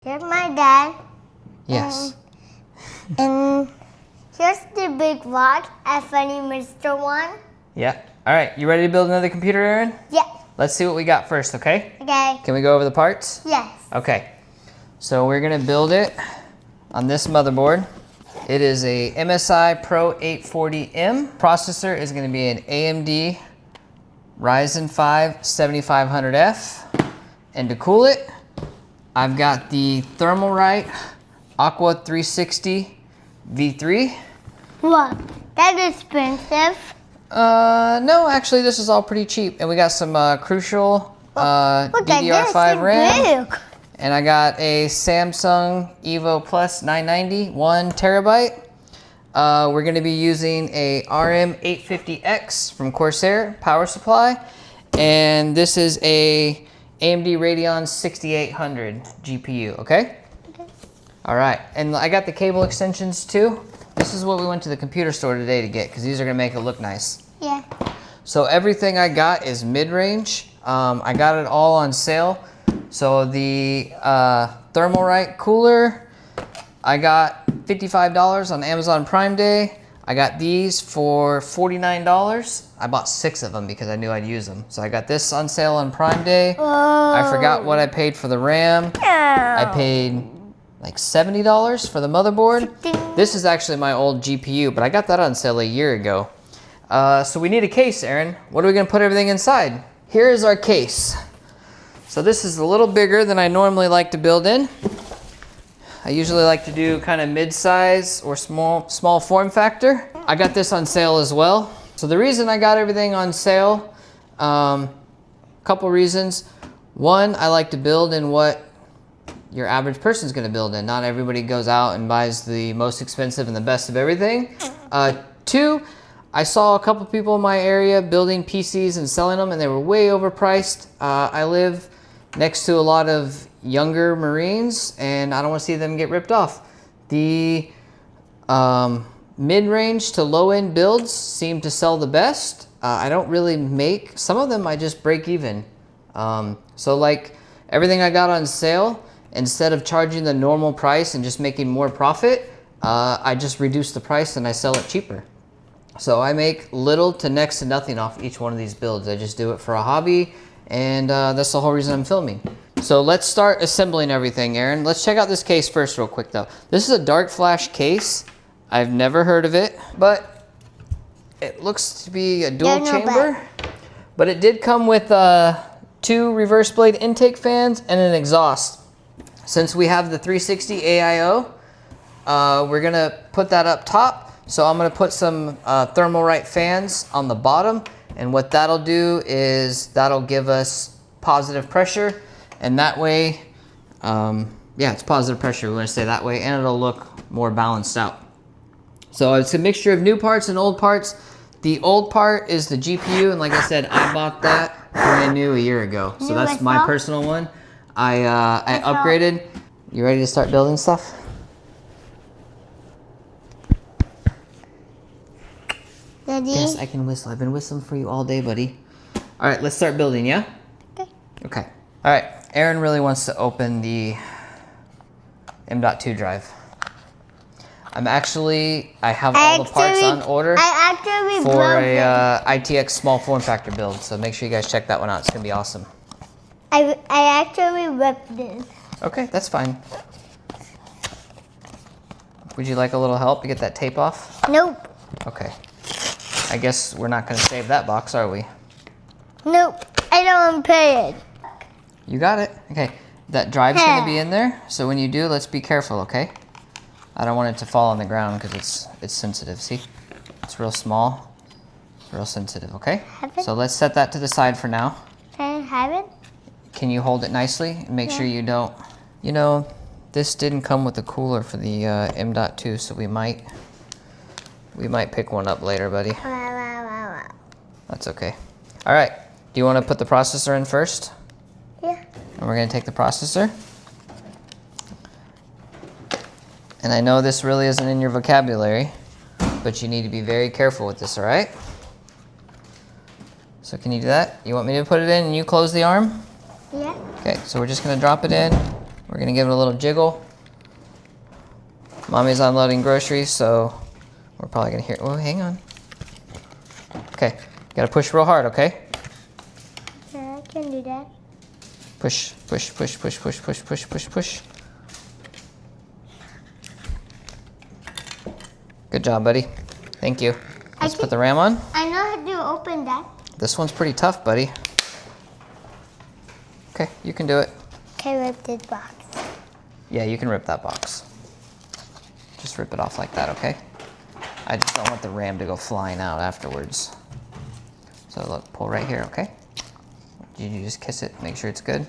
Here's my dad. Yes. And here's the big rock, a funny Mr. one. Yeah. All right, you ready to build another computer, Aaron? Yeah. Let's see what we got first, okay? Okay. Can we go over the parts? Yes. Okay. So we're gonna build it on this motherboard. It is a MSI Pro 840M. Processor is gonna be an AMD Ryzen 5 7500F. And to cool it, I've got the Thermalright Aqua 360 V3. What? That's expensive. No, actually this is all pretty cheap. And we got some crucial Look DDR5 at this, RAM. big. And I got a Samsung Evo Plus 990, 1 terabyte. We're gonna be using a RM850X from Corsair power supply. And this is a AMD Radeon 6800 GPU, okay? Okay. All right, and I got the cable extensions too. This is what we went to the computer store today to get because these are gonna make it look nice. Yeah. So everything I got is mid-range. I got it all on sale. So the Thermalright cooler, I got $55 on Amazon Prime Day. I got these for $49. I bought 6 of them because I knew I'd use them. So I got this on sale on Prime Day. Oh. I forgot what I paid for the RAM. I paid like $70 for the motherboard. This is actually my old GPU, but I got that on sale a year ago. So we need a case, Aaron. What are we gonna put everything inside? Here is our case. So this is a little bigger than I normally like to build in. I usually like to do kind of mid-size or small form factor. I got this on sale as well. So the reason I got everything on sale, couple reasons. One, I like to build in what your average person's gonna build in. Not everybody goes out and buys the most expensive and the best of everything. Two, I saw a couple people in my area building PCs and selling them and they were way overpriced. I live next to a lot of younger Marines and I don't want to see them get ripped off. The mid-range to low-end builds seem to sell the best. I don't really make, some of them I just break even. So like everything I got on sale, instead of charging the normal price and just making more profit, I just reduce the price and I sell it cheaper. So I make little to next to nothing off each one of these builds. I just do it for a hobby and that's the whole reason I'm filming. So let's start assembling everything, Aaron. Let's check out this case first real quick though. This is a DarkFlash case. I've never heard of it, but it looks to be a dual chamber. But it did come with 2 reverse blade intake fans and an exhaust. Since we have the 360 AIO, we're gonna put that up top. So I'm gonna put some Thermalright fans on the bottom. And what that'll do is that'll give us positive pressure. And that way, yeah, it's positive pressure, we're gonna say that way, and it'll look more balanced out. So it's a mixture of new parts and old parts. The old part is the GPU, and like I said, I bought that brand new a year ago. So that's my personal one. I upgraded. You ready to start building stuff? Daddy? Yes, I can whistle. I've been whistling for you all day, buddy. All right, let's start building, yeah? Okay. Okay. All right, Aaron really wants to open the M.2 drive. I have all the parts on order for a ITX small form factor build. So make sure you guys check that one out. It's gonna be awesome. I actually ripped this. Okay, that's fine. Would you like a little help to get that tape off? Nope. Okay. I guess we're not gonna save that box, are we? Nope. I don't pay it. You got it. Okay. That drive's gonna be in there. So when you do, let's be careful, okay? I don't want it to fall on the ground because it's sensitive. See? It's real small. It's real sensitive, okay? So let's set that to the side for now. Can I have it? Can you hold it nicely and make sure you don't... You know, this didn't come with a cooler for the M.2, so we might pick one up later, buddy. That's okay. All right. Do you want to put the processor in first? Yeah. And we're going to take the processor. And I know this really isn't in your vocabulary, but you need to be very careful with this, all right? So can you do that? You want me to put it in and you close the arm? Yeah. Okay, so we're just gonna drop it in. We're gonna give it a little jiggle. Mommy's unloading groceries, so we're probably gonna hear, oh, hang on. Okay, gotta push real hard, okay? Yeah, I can do that. Push, push, push, push, push, push, push, push, push. Good job, buddy. Thank you. Let's put the RAM on. I know how to open that. This one's pretty tough, buddy. Okay, you can do it. Okay, rip this box. Yeah, you can rip that box. Just rip it off like that, okay? I just don't want the RAM to go flying out afterwards. So look, pull right here, okay? You just kiss it, make sure it's good.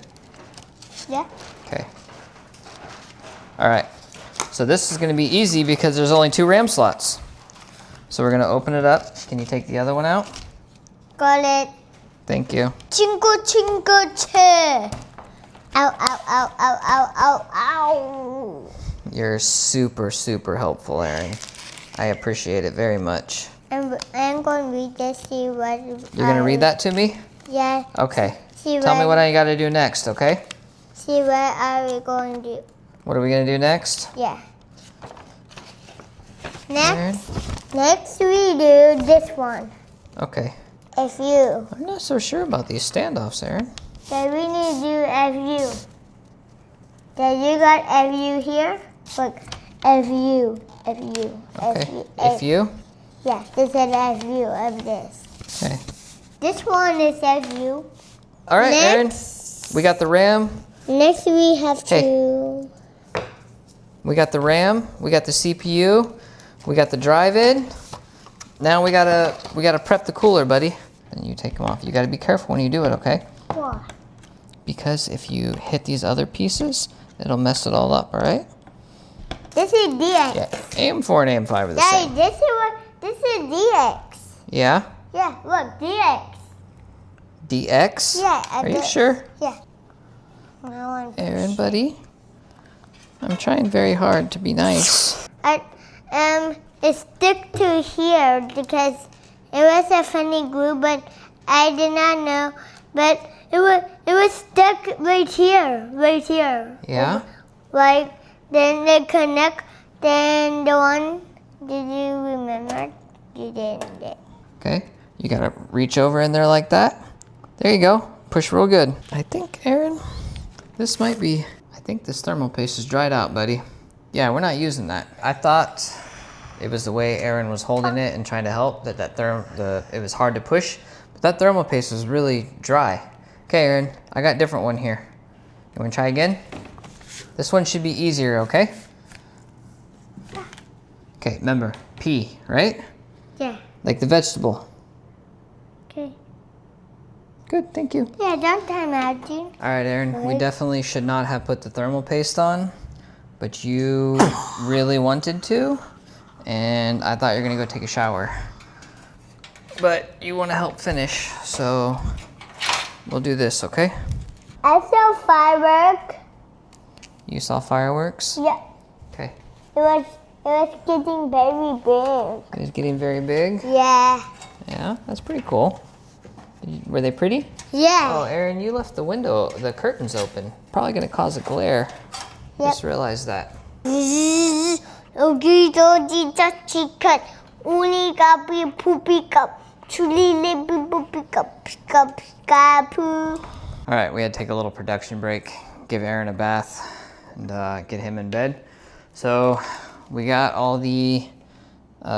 Yeah. Okay. All right. So this is gonna be easy because there's only 2 RAM slots. So we're gonna open it up. Can you take the other one out? Got it. Thank you. 친구 chair. Ow, ow, ow, ow, ow, ow, ow. You're super, super helpful, Aaron. I appreciate it very much. I'm going to read this, see what... You're gonna read that to me? Yeah. Okay. See Tell me what I gotta do next, okay? See what are we going to do? What are we gonna do next? Yeah. Aaron? Next we do this one. Okay. FU. I'm not so sure about these standoffs, Aaron. Then we need to do FU. Then you got FU here. Look, FU, FU, Okay. FU. If you? Yeah, this is an FU of this. Okay. This one is FU. All right, Aaron. We got the RAM. Next we have Hey. to... We got the RAM. We got the CPU. We got the drive-in. Now we gotta prep the cooler, buddy. And you take them off. You gotta be careful when you do it, okay? Why? Because if you hit these other pieces, it'll mess it all up, all right? This is DX. Yeah, AM4 and AM5 are the Daddy, same. this is DX. Yeah? Yeah, look, DX. DX? Yeah. Are you sure? Yeah. Now I'm Aaron, buddy? I'm trying very hard to be nice. It stick to here because it was a funny glue, but I did not know. But it was stuck right here. Yeah? Like then they connect. Then the one. Did you remember? You didn't. Okay. You gotta reach over in there like that. There you go. Push real good. I think, Aaron, this might be. I think this thermal paste is dried out, buddy. Yeah, we're not using that. I thought it was the way Aaron was holding it and trying to help it was hard to push, but that thermal paste was really dry. Okay, Aaron, I got a different one here. You wanna try again? This one should be easier, okay? Okay, remember, P, right? Yeah. Like the vegetable. Okay. Good, thank you. Yeah, don't time out, Gene. All right, Aaron, we definitely should not have put the thermal paste on, but you really wanted to, and I thought you were gonna go take a shower. But you wanna help finish, so we'll do this, okay? I saw firework. You saw fireworks? Yeah. Okay. It was getting very big. It is getting very big? Yeah. Yeah, that's pretty cool. Were they pretty? Yeah. Oh, Aaron, you left the curtains open. Probably gonna cause a glare. Yep. Just realized that. 여기도 진짜 치컷 우리가 피부피카 줄리리 피부피카 피카 피카푸. All right, we had to take a little production break, give Aaron a bath, and get him in bed. So we got all the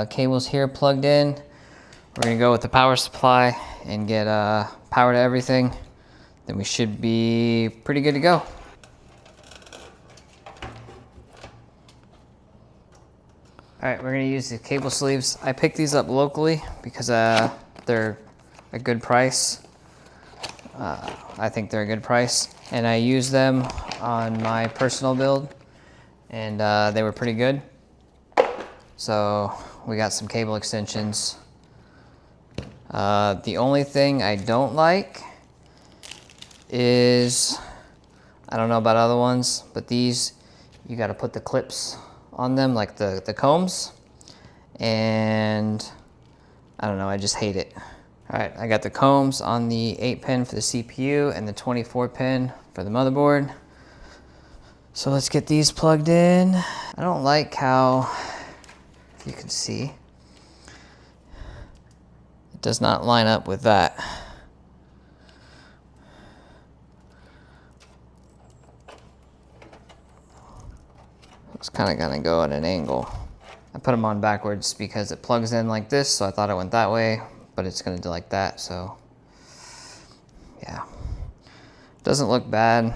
cables here plugged in. We're gonna go with the power supply and get power to everything. Then we should be pretty good to go. All right, we're gonna use the cable sleeves. I picked these up locally because they're a good price. I think they're a good price. And I used them on my personal build and they were pretty good. So we got some cable extensions. The only thing I don't like is, I don't know about other ones, but these, you gotta put the clips on them, like the combs, and I don't know, I just hate it. All right, I got the combs on the 8-pin for the CPU and the 24-pin for the motherboard. So let's get these plugged in. I don't like how, if you can see, it does not line up with that. It's kind of gonna go at an angle. I put them on backwards because it plugs in like this, so I thought it went that way, but it's gonna do like that, so yeah. Doesn't look bad,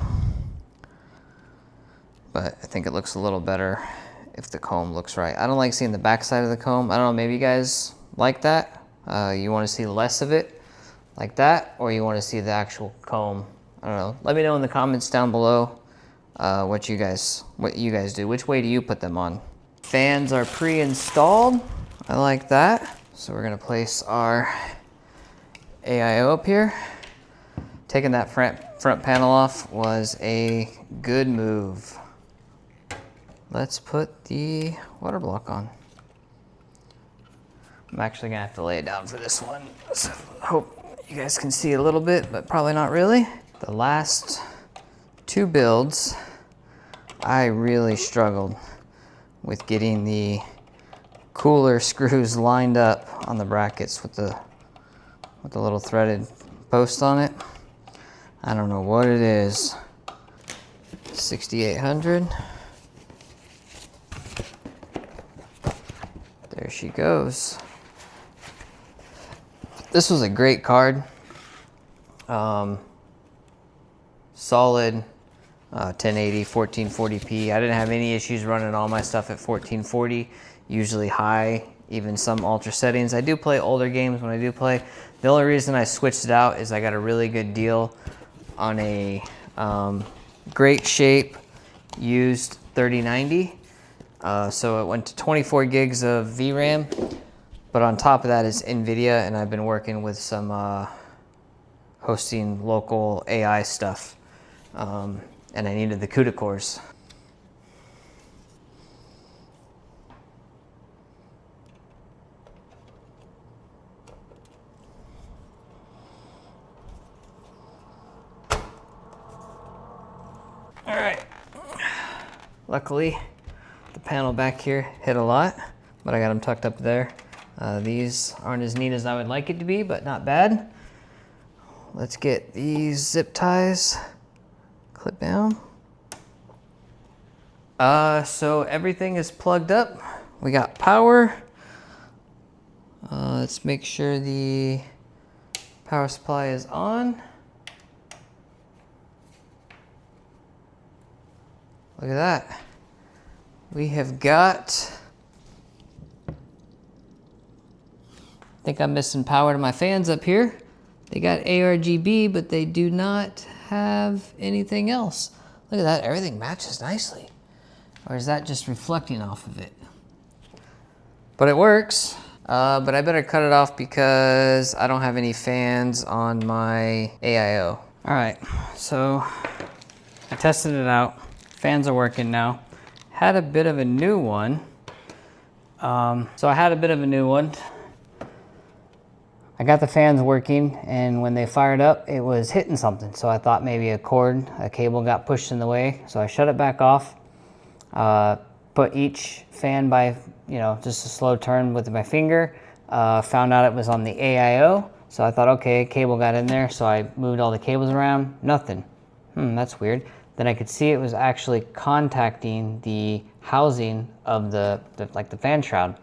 but I think it looks a little better if the comb looks right. I don't like seeing the back side of the comb. I don't know, maybe you guys like that. You wanna see less of it like that, or you wanna see the actual comb. I don't know. Let me know in the comments down below what you guys do. Which way do you put them on? Fans are pre-installed. I like that. So we're gonna place our AIO up here. Taking that front panel off was a good move. Let's put the water block on. I'm actually gonna have to lay it down for this one. So hope you guys can see a little bit, but probably not really. The last 2 builds, I really struggled with getting the cooler screws lined up on the brackets with the little threaded post on it. I don't know what it is. 6800. There she goes. This was a great card. Solid 1080, 1440p. I didn't have any issues running all my stuff at 1440, usually high, even some ultra settings. I do play older games when I do play. The only reason I switched it out is I got a really good deal on a great shape used 3090. So it went to 24 gigs of VRAM, but on top of that is NVIDIA, and I've been working with some hosting local AI stuff. And I needed the CUDA cores. All right. Luckily, the panel back here hit a lot, but I got them tucked up there. These aren't as neat as I would like it to be, but not bad. Let's get these zip ties clip down. So everything is plugged up. We got power. Let's make sure the power supply is on. Look at that. We have got, I think I'm missing power to my fans up here. They got ARGB, but they do not have anything else. Look at that, everything matches nicely. Or is that just reflecting off of it? But it works. But I better cut it off because I don't have any fans on my AIO. All right, so I tested it out. Fans are working now. Had a bit of a new one. I got the fans working, and when they fired up, it was hitting something. So I thought maybe a cable got pushed in the way. So I shut it back off, put each fan by, just a slow turn with my finger, found out it was on the AIO. So I thought, okay, cable got in there. So I moved all the cables around, nothing. That's weird. Then I could see it was actually contacting the housing of the fan shroud.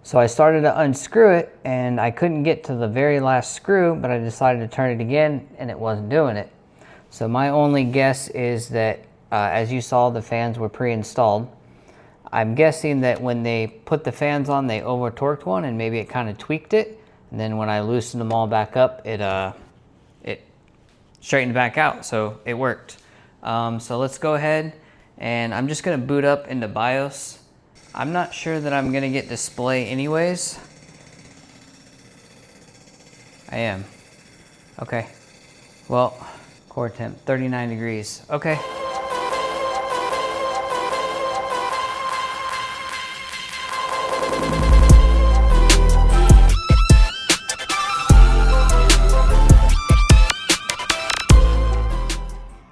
So I started to unscrew it, and I couldn't get to the very last screw, but I decided to turn it again, and it wasn't doing it. So my only guess is that, as you saw, the fans were pre-installed. I'm guessing that when they put the fans on, they over-torqued one, and maybe it kind of tweaked it. And then when I loosened them all back up, it straightened back out, so it worked. So let's go ahead, and I'm just gonna boot up into BIOS. I'm not sure that I'm gonna get display anyways. I am. Okay. Well, core temp, 39 degrees. Okay.